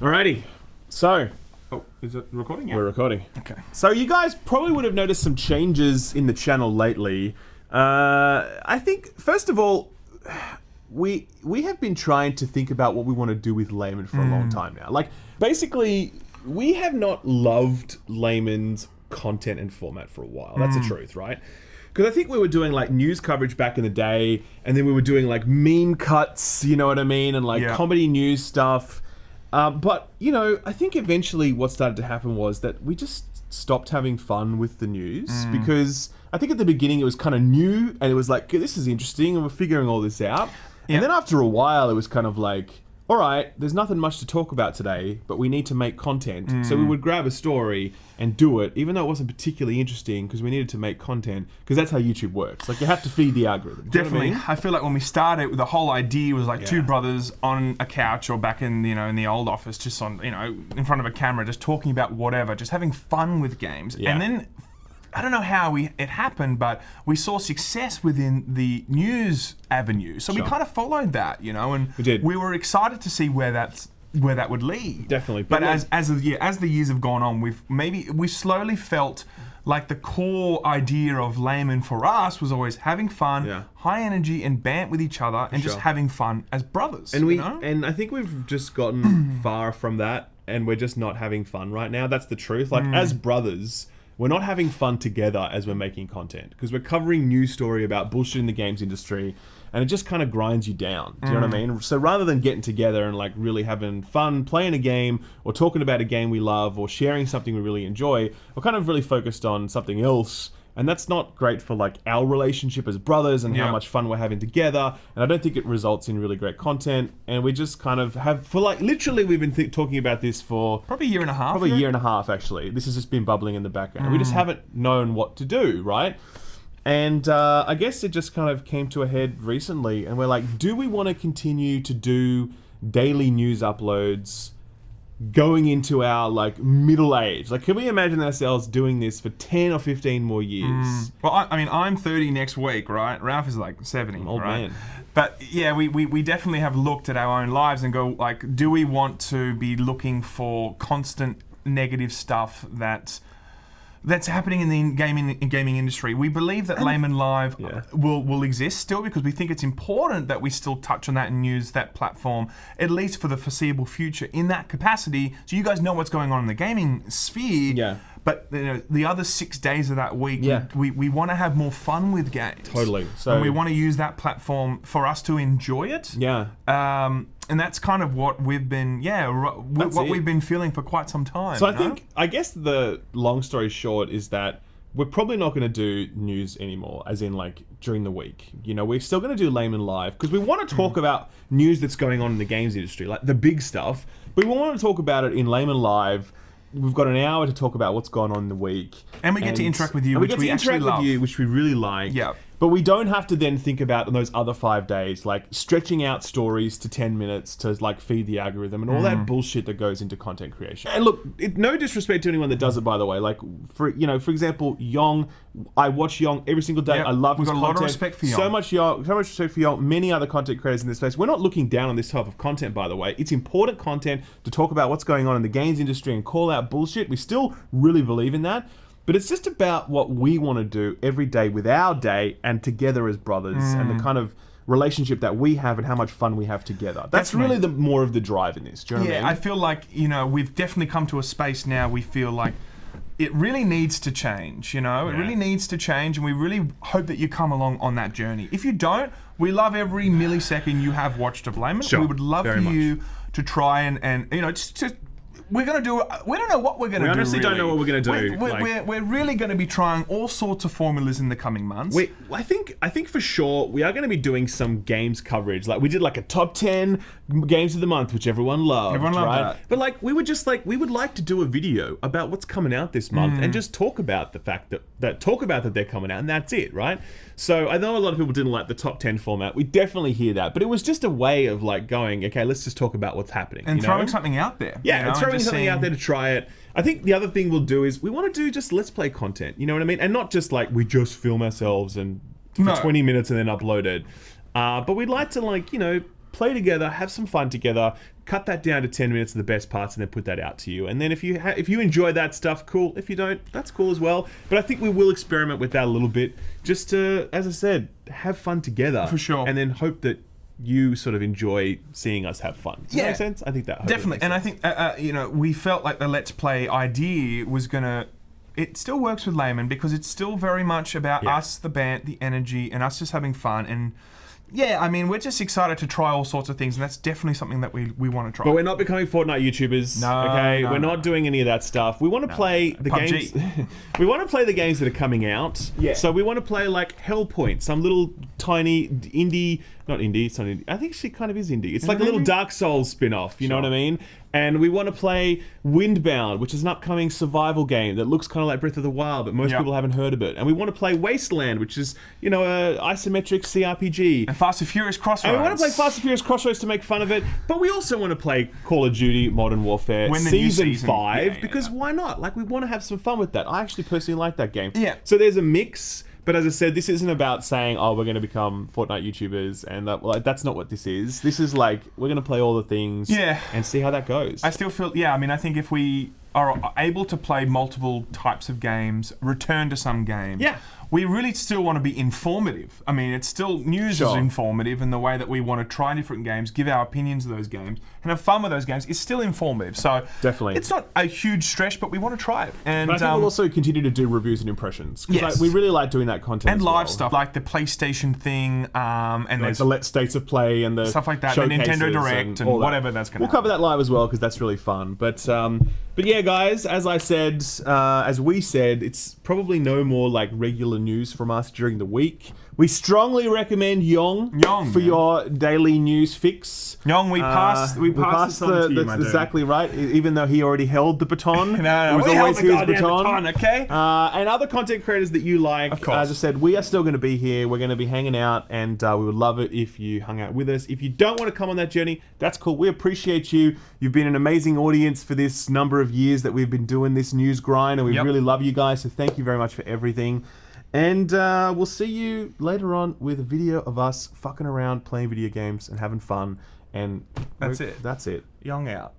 Alrighty. So, Oh, is it recording? Yeah. we're recording. Okay. So you guys probably would have noticed some changes in the channel lately. I think, first of all, we have been trying to think about what we want to do with Laymen for a long time now. Like, basically, we have not loved Laymen's content and format for a while. That's the truth, right? Because I think we were doing like news coverage back in the day, and then we were doing like meme cuts, you know what I mean, and like comedy news stuff. But, you know, I think eventually what started to happen was that we just stopped having fun with the news because I think at the beginning it was kind of new and it was like, this is interesting and we're figuring all this out. And then after a while it was kind of like, all right, there's nothing much to talk about today, but we need to make content. So we would grab a story and do it, even though it wasn't particularly interesting because we needed to make content, because that's how YouTube works. Like, you have to feed the algorithm. Definitely. You know what I mean? I feel like when we started, the whole idea was like two brothers on a couch or back in, in the old office, just on, in front of a camera, just talking about whatever, just having fun with games. Yeah. And then, I don't know how it happened, but we saw success within the news avenue. So we kind of followed that, and We did. we were excited to see where that would lead. Definitely. But But as the years have gone on, we slowly felt like the core idea of Laymen for us was always having fun, high energy, and bant with each other, and just having fun as brothers. And you know? and I think we've just gotten far from that, and we're just not having fun right now. That's the truth. Like, as brothers, we're not having fun together as we're making content, because we're covering news story about bullshit in the games industry, and it just kind of grinds you down. Do you know what I mean? So rather than getting together and like really having fun playing a game or talking about a game we love or sharing something we really enjoy, we're kind of really focused on something else. And that's not great for like our relationship as brothers and how much fun we're having together. And I don't think it results in really great content. And we just kind of have, for like, literally we've been talking about this for Probably a year and a half. Probably a year and a half, actually. This has just been bubbling in the background. We just haven't known what to do, right? And I guess it just kind of came to a head recently. And we're like, do we want to continue to do daily news uploads going into our like middle age? Like, can we imagine ourselves doing this for 10 or 15 more years? Well, I mean, I'm 30 next week, right? Ralph is like 70, Old right? man. But yeah, we definitely have looked at our own lives and go like, do we want to be looking for constant negative stuff that's happening in the gaming industry? We believe that Laymen Live will exist still, because we think it's important that we still touch on that and use that platform, at least for the foreseeable future, in that capacity, so you guys know what's going on in the gaming sphere. Yeah. But the other 6 days of that week, we want to have more fun with games. Totally. So And we want to use that platform for us to enjoy it. Yeah. And that's kind of what we've been, we've been feeling for quite some time. So I guess the long story short is that we're probably not going to do news anymore, as in like during the week. We're still going to do Laymen Live because we want to talk about news that's going on in the games industry, like the big stuff. But we want to talk about it in Laymen Live. We've got an hour to talk about what's going on in the week. And we get to interact with you, which we actually love. Which we really like. Yeah. But we don't have to then think about those other 5 days, like stretching out stories to 10 minutes to like feed the algorithm and all that bullshit that goes into content creation. And look, no disrespect to anyone that does it, by the way. Like, for example, Yong, I watch Yong every single day. Yep. I love his We've got content. a lot of respect for Yong. So much respect for Yong. Many other content creators in this space. We're not looking down on this type of content, by the way. It's important content to talk about what's going on in the games industry and call out bullshit. We still really believe in that. But it's just about what we want to do every day with our day and together as brothers and the kind of relationship that we have and how much fun we have together. That's really the more of the drive in this. Do you know what I mean? I feel like, we've definitely come to a space now we feel like it really needs to change, It really needs to change, and we really hope that you come along on that journey. If you don't, we love every millisecond you have watched of Laymen. Sure. We would love for you to try and just we're going to do, we don't know what we're going to do. We honestly don't know what we're going to do. We're really going to be trying all sorts of formulas in the coming months. I think for sure we are going to be doing some games coverage. Like, we did like a top 10 games of the month, which everyone loved. Everyone loved right? that. But like, we would like to do a video about what's coming out this month and just talk about the fact that they're coming out, and that's it, right? So I know a lot of people didn't like the top 10 format. We definitely hear that, but it was just a way of like going, okay, let's just talk about what's happening and throwing something out there. Yeah, and throwing something out there to try it. I think the other thing we'll do is we want to do just let's play content. You know what I mean? And not just like we just film ourselves and for 20 minutes and then upload it. But we'd like to play together, have some fun together, cut that down to 10 minutes of the best parts, and then put that out to you. And then if you enjoy that stuff, cool. If you don't, that's cool as well. But I think we will experiment with that a little bit, just to, as I said, have fun together. For sure. And then hope that you sort of enjoy seeing us have fun. Does that make sense? I think that definitely. And I think we felt like the Let's Play idea was gonna. It still works with Laymen because it's still very much about us, the band, the energy, and us just having fun. And yeah, I mean, we're just excited to try all sorts of things, and that's definitely something that we want to try. But we're not becoming Fortnite YouTubers. No, okay, no, we're not doing any of that stuff. We want to play the PUBG. games. We want to play the games that are coming out. Yeah. So we want to play like Hellpoint, some little tiny indie. Not indie. It's not indie. I think she kind of is indie. It's like a little Dark Souls spin-off. You know what I mean? And we want to play Windbound, which is an upcoming survival game that looks kind of like Breath of the Wild, but most people haven't heard of it. And we want to play Wasteland, which is, a isometric CRPG. And Fast and Furious Crossroads. And we want to play Fast and Furious Crossroads to make fun of it, but we also want to play Call of Duty Modern Warfare When the new Season season- 5, yeah, because why not? Like, we want to have some fun with that. I actually personally like that game. Yeah. So there's a mix. But as I said, this isn't about saying, oh, we're going to become Fortnite YouTubers, and that's not what this is. This is like, we're going to play all the things and see how that goes. I still feel, I think if we are able to play multiple types of games, return to some games, we really still want to be informative. I mean, it's still, news is informative in the way that we want to try different games, give our opinions of those games, and have fun with those games. It's still informative. So definitely, it's not a huge stretch, but we want to try it. And but I think we'll also continue to do reviews and impressions. Yes. We really like doing that content and as live well. stuff, like the PlayStation thing, and Like there's the Let's States of Play and the stuff like that, the showcases Nintendo Direct and all that. whatever that's going to We'll cover that live as well because that's really fun. But yeah, guys, as I said, as we said, it's probably no more like regular news from us during the week. We strongly recommend Yong for your daily news fix. Yong, we passed this on to you, my dude. Exactly right. Even though he already held the baton, no, it was we always held the his goddamn baton. okay? And other content creators that you like. Of course. As I said, we are still going to be here. We're going to be hanging out, and we would love it if you hung out with us. If you don't want to come on that journey, that's cool. We appreciate you. You've been an amazing audience for this number of years that we've been doing this news grind, and we really love you guys. So thank you very much for everything. And we'll see you later on with a video of us fucking around, playing video games, and having fun. And That's it. That's it. Yong out.